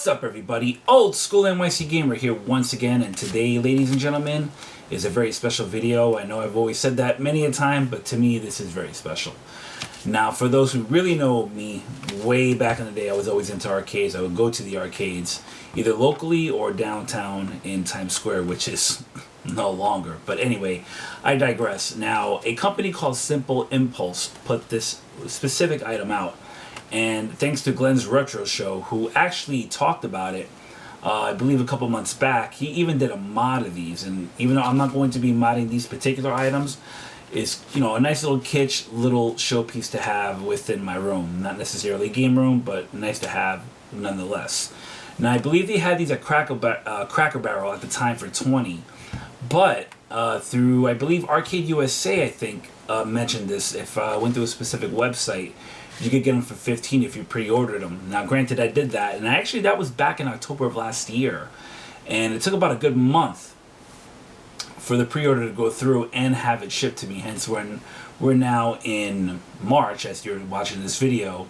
What's up, everybody? OldSchoolNYCGamer here once again, and today, ladies and gentlemen, is a very special video. I know I've always said that many a time, but to me, this is very special. Now, for those who really know me, way back in the day, I was always into arcades. I would go to the arcades, either locally or downtown in Times Square, which is no longer. But anyway, I digress. Now, a company called Simple Impulse put this specific item out. And thanks to Glenn's Retro Show, who actually talked about it, I believe a couple months back, he even did a mod of these. And even though I'm not going to be modding these particular items, it's, you know, a nice little kitsch, little showpiece to have within my room. Not necessarily a game room, but nice to have nonetheless. Now, I believe they had these at Cracker Barrel at the time for 20. But through, I believe, Arcade USA, I think, mentioned this. If I went to a specific website, you could get them for 15 if you pre-ordered them. Now, granted, I did that, and actually that was back in October of last year. And it took about a good month for the pre-order to go through and have it shipped to me. Hence, when we're now in March, as you're watching this video,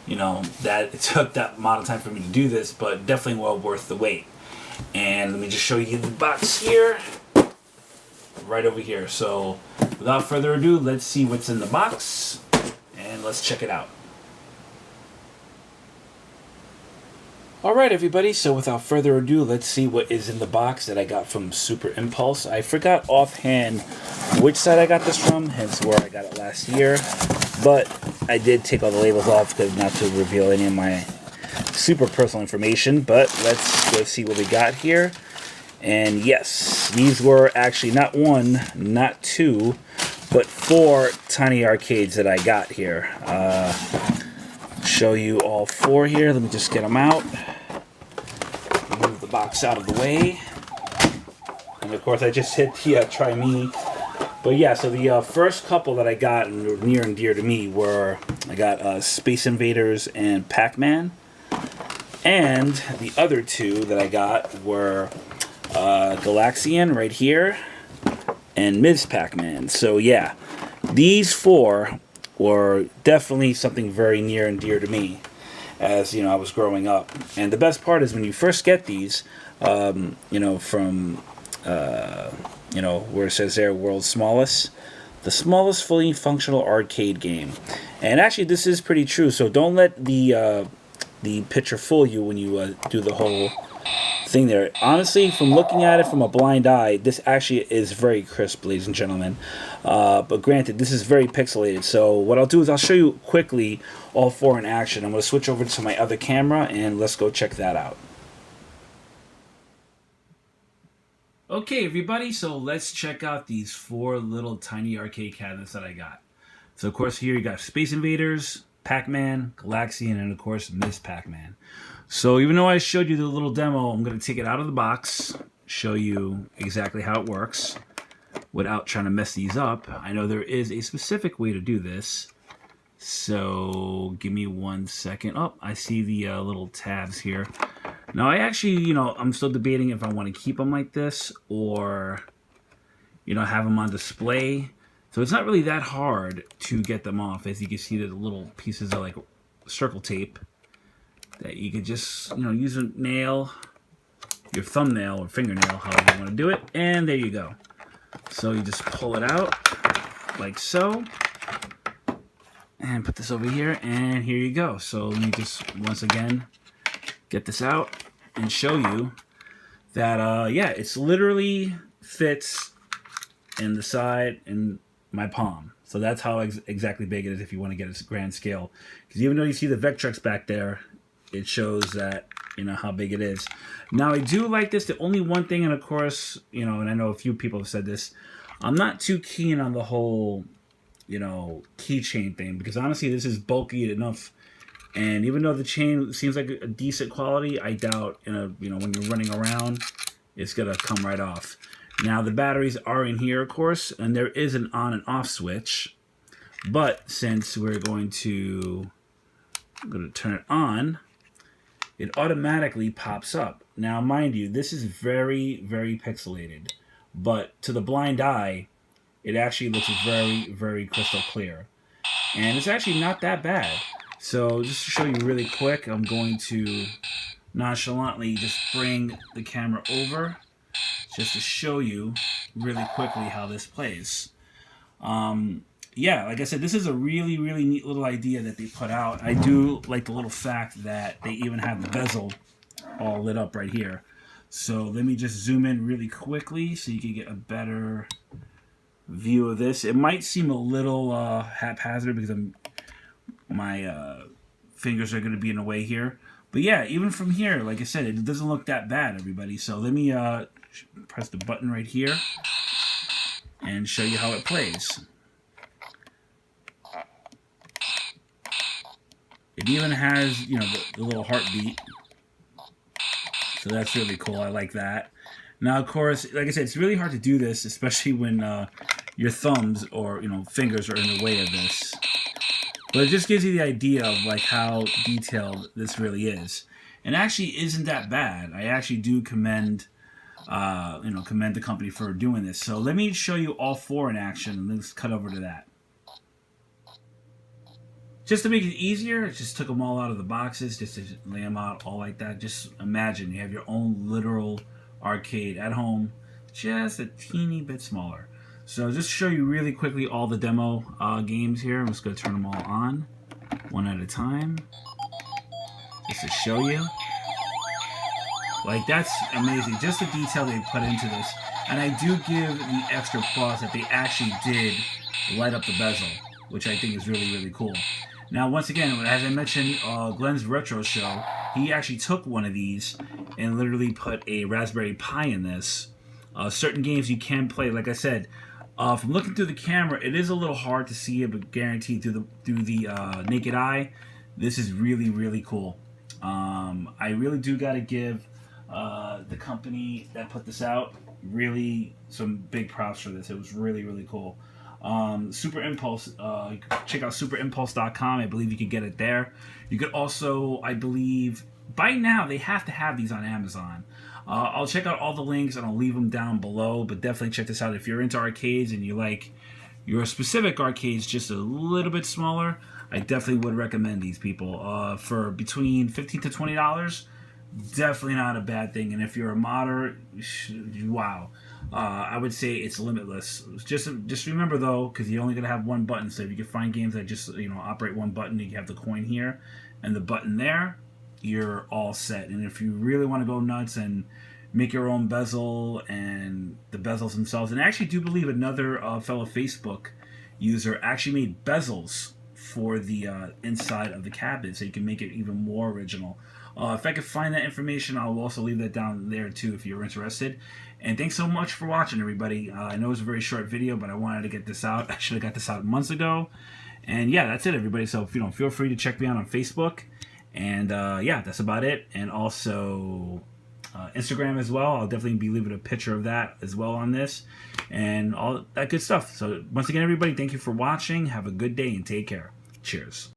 you know, that it took that amount of time for me to do this, but definitely well worth the wait. And let me just show you the box here, right over here. So, without further ado, let's see what's in the box. And let's check it out. Alright, everybody, so without further ado, let's see what is in the box that I got from Super Impulse. I forgot offhand which side I got this from, hence where I got it last year. But I did take all the labels off because not to reveal any of my super personal information. But let's go see what we got here. And yes, these were actually not one, not two, but 4 tiny arcades that I got here. Show you all 4 here. Let me just get them out. Move the box out of the way. And of course, I just hit the try me. But yeah, so the first couple that I got and were near and dear to me were, I got Space Invaders and Pac-Man. And the other 2 that I got were Galaxian right here, and Ms. Pac-Man. So yeah, these 4 were definitely something very near and dear to me as, you know, I was growing up. And the best part is when you first get these, you know, from, you know, where it says there, world's smallest, the smallest fully functional arcade game. And actually, this is pretty true, so don't let the picture fool you when you do the whole thing there. Honestly, from looking at it from a blind eye, this actually is very crisp, ladies and gentlemen. But granted, this is very pixelated. So what I'll do is I'll show you quickly all 4 in action. I'm going to switch over to my other camera and let's go check that out. Okay, everybody, so let's check out these 4 little tiny arcade cabinets that I got. So of course here you got Space Invaders, Pac-Man, Galaxian, and of course Ms. Pac-Man. So even though I showed you the little demo, I'm going to take it out of the box, show you exactly how it works without trying to mess these up. I know there is a specific way to do this, so give me 1 second. Oh, I see the little tabs here. Now I actually, you know, I'm still debating if I want to keep them like this or, you know, have them on display. So it's not really that hard to get them off. As you can see, the little pieces are like circle tape that you could just, you know, use a nail, your thumbnail or fingernail, however you want to do it, and there you go. So you just pull it out like so, and put this over here, and here you go. So let me just once again get this out and show you that yeah, it's literally fits in the side in my palm. So that's how exactly big it is if you want to get a grand scale. Because even though you see the Vectrex back there, it shows that, you know, how big it is. Now, I do like this. The only one thing, and of course, you know, and I know a few people have said this, I'm not too keen on the whole, you know, keychain thing. Because honestly, this is bulky enough. And even though the chain seems like a decent quality, I doubt, you know, when you're running around, it's going to come right off. Now, the batteries are in here, of course, and there is an on and off switch. But since we're going to, I'm going to turn it on, it automatically pops up. Now, mind you, this is very, very pixelated. But to the blind eye, it actually looks very, very crystal clear. And it's actually not that bad. So just to show you really quick, I'm going to nonchalantly just bring the camera over just to show you really quickly how this plays. Yeah, like I said, this is a really, really neat little idea that they put out. I do like the little fact that they even have the bezel all lit up right here. So let me just zoom in really quickly so you can get a better view of this. It might seem a little haphazard because my fingers are going to be in the way here. But yeah, even from here, like I said, it doesn't look that bad, everybody. So let me press the button right here and show you how it plays. It even has, you know, the little heartbeat. So that's really cool. I like that. Now, of course, like I said, it's really hard to do this, especially when your thumbs or, you know, fingers are in the way of this. But it just gives you the idea of like how detailed this really is. And actually isn't that bad. I actually do commend, commend the company for doing this. So let me show you all four in action. Let's cut over to that. Just to make it easier, I just took them all out of the boxes, just to lay them out all like that. Just imagine you have your own literal arcade at home, just a teeny bit smaller. So just to show you really quickly all the demo games here. I'm just going to turn them all on, one at a time, just to show you. Like, that's amazing, just the detail they put into this. And I do give the extra applause that they actually did light up the bezel, which I think is really, really cool. Now, once again, as I mentioned, Glenn's Retro Show, he actually took one of these and literally put a Raspberry Pi in this. Certain games you can play, like I said, from looking through the camera, it is a little hard to see it, but guaranteed through the naked eye, this is really, really cool. I really do got to give the company that put this out really some big props for this. It was really, really cool. Super Impulse, check out superimpulse.com. I believe you could get it there. You could also, I believe, by now they have to have these on Amazon. I'll check out all the links and I'll leave them down below, but definitely check this out. If you're into arcades and you like your specific arcades just a little bit smaller, I definitely would recommend these people. For between $15 to $20, definitely not a bad thing. And if you're a modder, wow. I would say it's limitless. Just remember though, because you're only gonna have one button. So if you can find games that just operate one button, you have the coin here and the button there, you're all set. And if you really want to go nuts and make your own bezel and the bezels themselves, and I actually do believe another fellow Facebook user actually made bezels for the inside of the cabinet, so you can make it even more original. If I could find that information, I'll also leave that down there too if you're interested. And thanks so much for watching, everybody. I know it was a very short video, but I wanted to get this out. I should have got this out months ago. And yeah, that's it, everybody. So feel free to check me out on Facebook. And yeah, that's about it. And also Instagram as well. I'll definitely be leaving a picture of that as well on this and all that good stuff. So once again, everybody, thank you for watching. Have a good day and take care. Cheers.